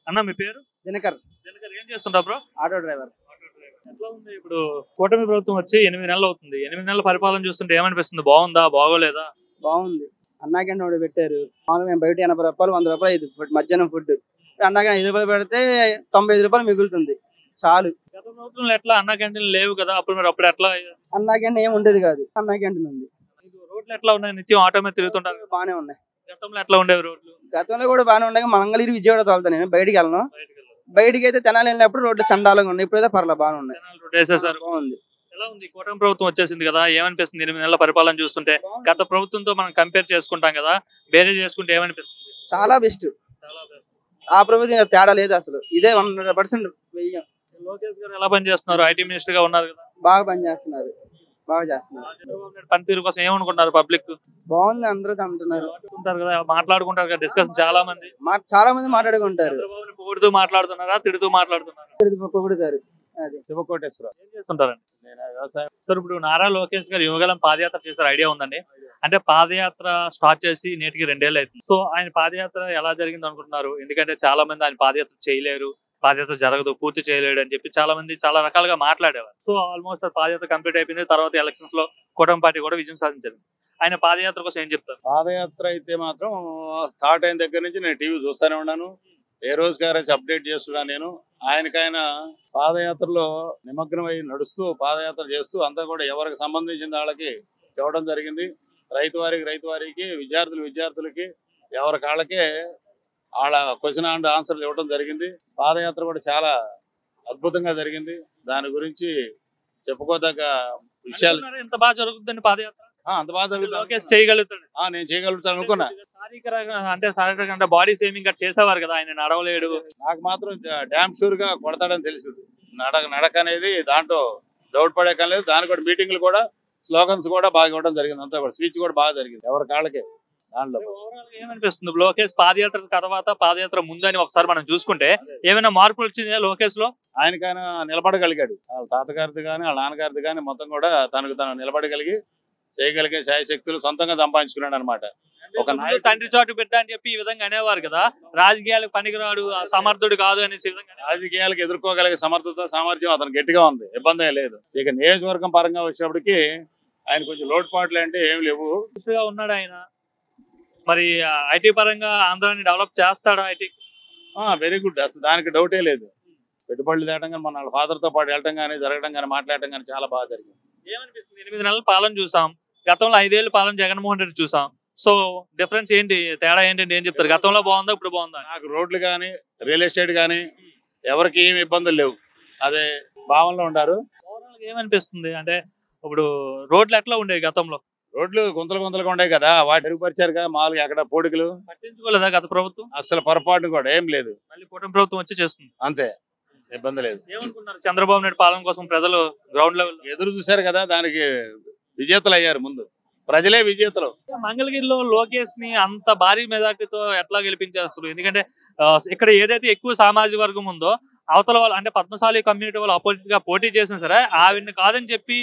అన్న మీ పేరు? దినకర్. దినకర్ ఏం చేస్తుంటావు బ్రో? Auto driver. ఎట్లా ఉంది ఇప్పుడు కూటమి ప్రభుత్వం వచ్చి 8 నెలలు అవుతుంది. 8 నెలల పరిపాలన చూస్తుంటే ఏమనిపిస్తుంది? బాగుందా బాగోలేదా? బాగుంది. అన్నా క్యాంటీన్ ఒకటి పెట్టారు. మామూలుగా మేము బయట 80 రూపాయలు 100 రూపాయలు ఇది మధ్యాహ్నం ఫుడ్. అన్నా క్యాంటీన్ 5 రూపాయలు పెడితే 95 రూపాయలు మిగులుతుంది చాలు. గత ప్రభుత్వంలో ఎట్లా అన్నా క్యాంటీన్ లేవు కదా, అప్పుడు ఎట్లా? అన్నా క్యాంటీన్ ఏమి ఉండేది కాదు, అన్నా క్యాంటీన్ ఉంది. రోడ్లు ఎట్లా ఉన్నాయి? నిత్యం ఆటో మీద తిరుగుతుంటారు. బాగానే ఉన్నాయి. గతంలో ఎట్లా ఉండేవి రోడ్లు? గతంలో కూడా బాగానే ఉన్నాయి. మంగళగిరి విజయవాడ తోలుతాను నేను, బయటికి వెళ్ళను. బయటికి అయితే తెనాలి వెళ్ళినప్పుడు రోడ్లు చండాలంగా ఉన్నాయి. ఇప్పుడైతే పర్లేదు బాగానే ఉన్నాయి. బాగుంది. ఎలా ఉంది? కూటమి ప్రభుత్వం వచ్చేసింది కదా, ఏమనిపిస్తుంది 8 నెలల పరిపాలన చూస్తుంటే? గత ప్రభుత్వంతో మనం కంపేర్ చేసుకుంటాం కదా, వేరే చేసుకుంటే ఏమనిపిస్తుంది? చాలా బెస్ట్. ఆ ప్రభుత్వం తేడా లేదు అసలు. ఇదే 100% వెయ్యం. లోకేష్ గారు ఎలా పనిచేస్తున్నారు? ఐటీ మినిస్టర్ గా ఉన్నారు కదా, బాగా పనిచేస్తున్నారు. బాగా చేస్తున్నారు. చంద్రబాబు నాయుడు పనితీరు కోసం ఏమనుకుంటున్నారు పబ్లిక్? బాగుంది, అందరూ అంటున్నారు కదా, మాట్లాడుకుంటారు కదా, డిస్కషన్ చాలా మంది మాట్లాడుకుంటారు. చంద్రబాబుని పొగుడుతూ మాట్లాడుతున్నారా, తిడుతూ మాట్లాడుతున్నారా? పొగుడుతారు. అది శివకోటేశ్వర ఏం చేస్తుంటారండి? వ్యవసాయం. సార్ ఇప్పుడు నారా లోకేష్ గారు యువగలం పాదయాత్ర చేశారు, ఐడియా ఉందండి? అంటే పాదయాత్ర స్టార్ట్ చేసి నేటికి 2 ఏళ్ళు అవుతుంది. సో ఆయన పాదయాత్ర ఎలా జరిగింది అనుకుంటున్నారు? ఎందుకంటే చాలా మంది ఆయన పాదయాత్ర చేయలేరు, పాదయాత్ర జరగదు, పూర్తి చేయలేడు అని చెప్పి చాలా మంది చాలా రకాలుగా మాట్లాడేవారు. సో ఆల్మోస్ట్ పాదయాత్ర కంప్లీట్ అయిపోయింది. తర్వాత ఎలక్షన్స్ లో కూటమి పార్టీ కూడా విజయం సాధించారు. ఆయన పాదయాత్ర కోసం ఏం చెప్తారు? పాదయాత్ర అయితే మాత్రం స్టార్ట్ అయిన దగ్గర నుంచి నేను టీవీ చూస్తూనే ఉన్నాను, ఏ రోజు గారు అప్డేట్ చేస్తున్నాను. నేను ఆయనకైనా పాదయాత్రలో నిమగ్నమై నడుస్తూ పాదయాత్ర చేస్తూ అంతా కూడా ఎవరికి సంబంధించిన వాళ్ళకి చెప్పడం జరిగింది. రైతు వారికి విద్యార్థులకి ఎవరి కాళ్ళకే వాళ్ళ క్వశ్చన్ అండ్ ఆన్సర్లు ఇవ్వడం జరిగింది. పాదయాత్ర కూడా చాలా అద్భుతంగా జరిగింది. దాని గురించి చెప్పుకోదగ్గ విషయాలు. ఎంత బాగా జరుగుతుందండి పాదయాత్ర? అంత బాగా జరుగుతుంది. చేయగలుగుతాడు. నేను చేయగలుగుతాను అనుకున్నా. శారీరకంగా అంటే బాడీ సేవింగ్ చేసేవారు కదా, ఆయన నడవలేడు. నాకు మాత్రం డ్యామ్ షూర్ గా కొడతాడని తెలిసింది. నడక అనేది దాంట్లో డౌట్ పడే కానీ లేదు. దాని కూడా మీటింగ్లు కూడా స్లోగన్స్ కూడా బాగా ఇవ్వడం జరిగింది. అంతా కూడా స్పీచ్ కూడా బాగా జరిగింది ఎవరి కాళ్ళకే. దాంట్లో ఏమనిపిస్తుంది లోకేష్ పాదయాత్ర తర్వాత పాదయాత్ర ముందని ఒకసారి మనం చూసుకుంటే ఏమైనా మార్పులు వచ్చిందా లోకేష్ లో? ఆయనకైనా నిలబడగలిగాడు. వాళ్ళ తాతగారిది కానీ వాళ్ళ నాన్నగారిది కానీ మొత్తం కూడా తనకు నిలబడగలిగి చేయగలిగే శాయశక్తులు సొంతంగా సంపాదించుకున్నాడు అనమాట. ఒక నాయకుడు తండ్రి చాటు బిడ్డ అని చెప్పి ఈ విధంగా అనేవారు కదా, రాజకీయాలకు పనికిరాడు, సమర్థుడు కాదు అనేసి. రాజకీయాలకు ఎదుర్కోగలిగే సమర్థత సామర్థ్యం అతను గట్టిగా ఉంది, ఇబ్బంది లేదు. ఇక నియోజకవర్గం పరంగా వచ్చినప్పటికీ ఆయన కొంచెం లోటుపాట్లు అంటే ఏమి లేవు. ఉన్నాడు ఆయన. మరి ఐటీ పరంగా ఆంధ్రాని డెవలప్ చేస్తాడా? ఐటీ వెరీ గుడ్, అసలు దానికి డౌటే లేదు. పెట్టుబడులు తేవడం కానీ మన ఫాదర్ తో పాటు వెళ్ళడం కానీ జరగడం కానీ మాట్లాడటం కానీ చాలా బాగా జరిగింది. ఏమనిపిస్తుంది? 8 నెలల పాలన చూసాం, గతంలో 5 ఏళ్ళు పాలన జగన్మోహన్ రెడ్డి చూసాం. సో డిఫరెన్స్ ఏంటి, తేడా ఏంటంటే ఏం చెప్తారు? గతంలో బాగుందా, ఇప్పుడు బాగుందా? నాకు రోడ్లు కానీ రియల్ ఎస్టేట్ కానీ ఎవరికి ఏమి ఇబ్బందులు లేవు, అదే భావనలో ఉండారు. ఏమనిపిస్తుంది అంటే ఇప్పుడు రోడ్లు ఎట్లా ఉండేవి గతంలో? రోడ్లు గుంతలుగా ఉండే కదా, వాటి మెరుగుపరిచారు కదా. మామూలుగా అక్కడ పోడికలు పట్టించుకోలేదా గత ప్రభుత్వం? అసలు పొరపాటు కూడా ఏం లేదు. మళ్ళీ కూటమి ప్రభుత్వం వచ్చి చేస్తుంది, అంతే, ఇబ్బంది లేదు. ఏమనుకున్నారు చంద్రబాబు నాయుడు పాలన కోసం? ప్రజలు గ్రౌండ్ లెవెల్ ఎదురు చూశారు కదా, దానికి విజేతలు అయ్యారు. ముందు ప్రజలే విజేతలు. మంగళగిరిలో లోకేష్ ని అంత భారీ మెజార్టీతో ఎట్లా గెలిపించేస్తారు? ఎందుకంటే ఇక్కడ ఏదైతే ఎక్కువ సామాజిక వర్గం ఉందో అవతల వాళ్ళు అంటే పద్మశాలి కమ్యూనిటీ వాళ్ళు అపోజిట్ గా పోటీ చేసినా సరే ఆవిడ్ని కాదని చెప్పి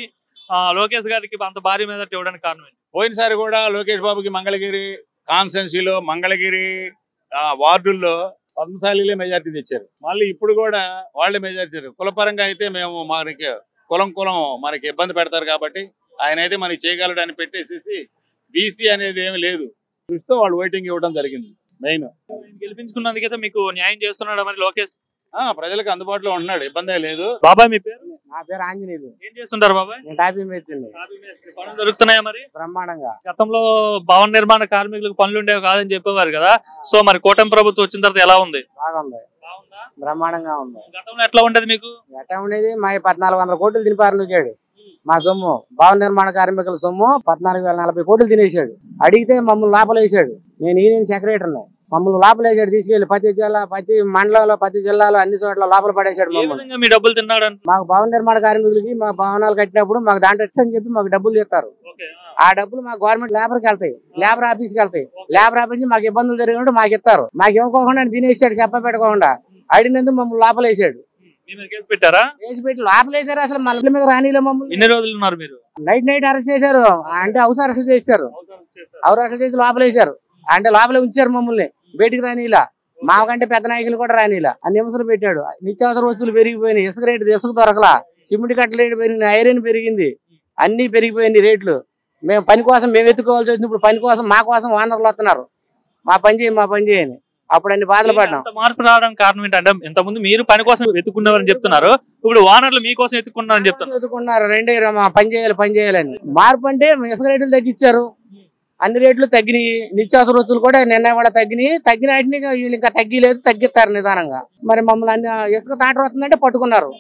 లోకేష్ గారికి అంత భారీ మెజార్టీ ఇవ్వడానికి కారణం ఏంటి? పోయినసారి కూడా లోకేష్ బాబుకి మంగళగిరి కాన్స్టెన్సీలో మంగళగిరి వార్డుల్లో పద్మశాలిలే మెజార్టీ తెచ్చారు. మళ్ళీ ఇప్పుడు కూడా వాళ్ళే మెజార్టీ తెచ్చారు. కులపరంగా అయితే మేము మనకి కులం మనకి ఇబ్బంది పెడతారు కాబట్టి ఆయన అయితే మనకి చేయగలడని పెట్టేసేసి బీసీ అనేది ఏమి లేదు దృష్టితో వాళ్ళు ఓటింగ్ ఇవ్వడం జరిగింది. మెయిన్ గెలిపించుకున్నందుకైతే మీకు న్యాయం చేస్తున్నాడా మరి లోకేష్? ప్రజలకు అందుబాటులో ఉంటున్నాడు, ఇబ్బందే లేదు. బాబాయ్ మీ పేరు? నా పేరు ఆంజనేయులు. ఏం చేస్తుంటారు బాబాయ్? టాపీ మేస్త్రి. పనులు దొరుకుతున్నాయా మరి? బ్రహ్మాండంగా. గతంలో భవన నిర్మాణ కార్మికులకు పనులు ఉండేవి కాదని చెప్పేవారు కదా, సో మరి కూటమి ప్రభుత్వం వచ్చిన తర్వాత ఎలా ఉంది? బాగుంది, బ్రహ్మాండంగా ఉంది. గతంలో ఎట్లా ఉండేది మీకు? ఎట్లా ఉండేది? మా 1400 కోట్లు తినిపారు నువ్వాడు. మా సొమ్ము భవన నిర్మాణ కార్మికుల సొమ్ము 14,040 కోట్లు తినేసాడు. అడిగితే మమ్మల్ని లోపలేసాడు. నేను యూనియన్ సెక్రటరీని. మమ్మల్ని లోపలేసాడు, తీసుకెళ్లి ప్రతి మండలంలో ప్రతి జిల్లాలో అన్ని చోట్ల లోపల పడేసాడు మమ్మల్ని. మీ డబ్బులు తిన్నాడు? మాకు భవన నిర్మాణ కార్మికులకి మా భవనాలు కట్టినప్పుడు మాకు దాంట్లో అని చెప్పి మాకు డబ్బులు ఇస్తారు. ఆ డబ్బులు మా గవర్నమెంట్ లేబర్కి వెళ్తాయి, లేబర్ ఆఫీస్కి వెళ్తాయి. లేబర్ ఆఫీస్ నుంచి మాకు ఇబ్బందులు జరిగినప్పుడు మాకు ఇస్తారు. మాకు ఇవ్వకోకుండా తినేసాడు, చెప్పపెట్టుకోకుండా. అడిగినందుకు మమ్మల్ని లోపలేసాడు. కేసు పెట్టారా? కేసు పెట్టి లోపలేసారు. అసలు మళ్ళీ మీద రానిలే మమ్మల్ని. ఎన్ని రోజులు ఉన్నారు మీరు? నైట్ అరెస్ట్ చేశారు. అంటే హౌస్ అరెస్ట్ చేశారు. హౌస్ అరెస్ట్ చేసి లోపలేసారు. అంటే లోపలే ఉంచారు మమ్మల్ని, బయటికి రానిలా. మాకంటే పెద్ద నాయకులు కూడా రానిలా అన్ని నిమిషాలు పెట్టాడు. నిత్యావసర వస్తువులు పెరిగిపోయినాయి, ఇసుక రేటు ఇసుక దొరకలా, సిమెంట్ కట్టల రేటు పెరిగింది, ఐరన్ పెరిగింది, అన్ని పెరిగిపోయినాయి రేట్లు. మేము పని కోసం మేము ఎత్తుకోవాల్సి వచ్చింది. ఇప్పుడు పని కోసం మా కోసం ఓనర్లు వస్తున్నారు, మా పని చేయని. అప్పుడు అన్ని బాధలు పడ్డాం. మార్పు రావడానికి కారణం ఏంటంటే ఇంతకుముందు మీరు పని కోసం ఎత్తుకున్నారని చెప్తున్నారు, ఇప్పుడు ఓనర్లు మీకోసం ఎత్తుకున్నారని చెప్తున్నారు. ఎత్తుకున్నారు రెండే పని చేయాలని. మార్పు అంటే ఇసుక రేట్లు తగ్గించారు, అన్ని రేట్లు తగ్గినాయి, నిత్యావసర వస్తువులు కూడా నిన్న కూడా తగ్గినాయి. తగ్గిన వాటిని వీళ్ళు ఇంకా తగ్గిలేదు, తగ్గిస్తారు నిదానంగా. మరి మమ్మల్ని అన్ని ఇసుక తాట వస్తుందంటే పట్టుకున్నారు.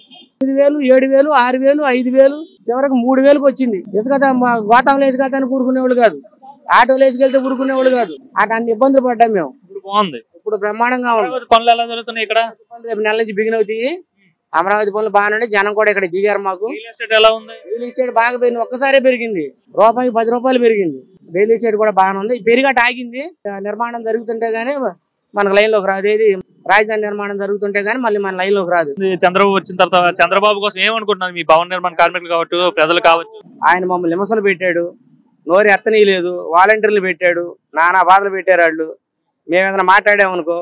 5,000, 7,000, 6,000, 5,000, చివరికి 3,000కి వచ్చింది. ఇసుక గోతాంలో వేసుకెళ్తాను కూరుకునేవాళ్ళు కాదు, ఆటోలో వేసుకెళ్తే కూరుకునేవాళ్ళు కాదు. అన్ని ఇబ్బందులు పడ్డాం మేము. బాగుంది, ఇప్పుడు బ్రహ్మాండంగా ఉంది. పనులు ఎలా జరుగుతున్నాయి ఇక్కడ? రేపు నెల నుంచి బిగిన్ అవుతాయి. అమరావతి పనులు బాగానే, జనం కూడా ఇక్కడ దిగారు. మాకు రియల్ ఎస్టేట్ ఎలా ఉంది? రియల్ ఎస్టేట్ బాగా పెరిగింది, ఒక్కసారే పెరిగింది, రూపాయి 10 రూపాయలు పెరిగింది. రియల్ ఎస్టేట్ కూడా బాగానే ఉంది. పెరిగట ఆగింది, నిర్మాణం జరుగుతుంటే గానీ మనకు లైన్ లోకి రాదు. ఏది రాజధాని నిర్మాణం జరుగుతుంటే గానీ మళ్ళీ మన లైన్ లోకి రాదు. చంద్రబాబు వచ్చిన తర్వాత చంద్రబాబు కోసం ఏమనుకుంటున్నారు మీ భవన నిర్మాణ కార్మికులు కావచ్చు, ప్రజలు కావచ్చు? ఆయన మమ్మల్ని విమర్శలు పెట్టాడు, నోరు ఎత్తనీయలేదు, వాలంటీర్లు పెట్టాడు, నానా బాధలు పెట్టారు వాళ్ళు. మేము ఏదైనా మాట్లాడామనుకో,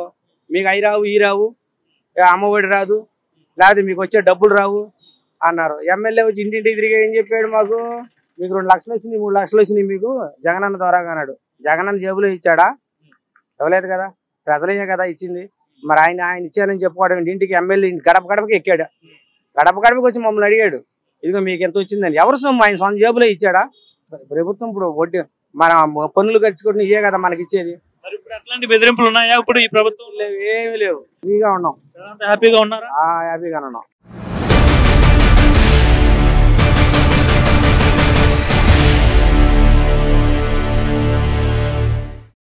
మీకు అవి రావు, ఈ రావు, అమ్మఒడి రాదు, లేకపోతే మీకు వచ్చే డబ్బులు రావు అన్నారు. ఎమ్మెల్యే వచ్చి ఇంటింటికి తిరిగి ఏం చెప్పాడు, మాకు మీకు 2 లక్షలు వచ్చినాయి, 3 లక్షలు వచ్చినాయి మీకు జగనన్న ద్వారా అన్నాడు. జగనన్న జేబులో ఇచ్చాడా? ఇవ్వలేదు కదా, ప్రజలే కదా ఇచ్చింది. మరి ఆయన ఇచ్చారని చెప్పుకోవడం, ఇంటికి ఎమ్మెల్యే గడపకి ఎక్కాడు, గడపకి వచ్చి మమ్మల్ని అడిగాడు, ఇదిగో మీకు ఎంత వచ్చిందని. ఎవరు సొమ్ము? ఆయన సొంత జేబులో ఇచ్చాడా? ప్రభుత్వం ఇప్పుడు వడ్డీ మన పన్నులు ఖర్చుకుంటున్న ఇవే కదా మనకి ఇచ్చేది. అట్లాంటి బెదిరింపులు ఉన్నాయా ఇప్పుడు ఈ ప్రభుత్వం? ఏమీ లేవు, ఫ్రీగా ఉన్నాం, హ్యాపీగా ఉన్నారా? హ్యాపీగా ఉన్నాం.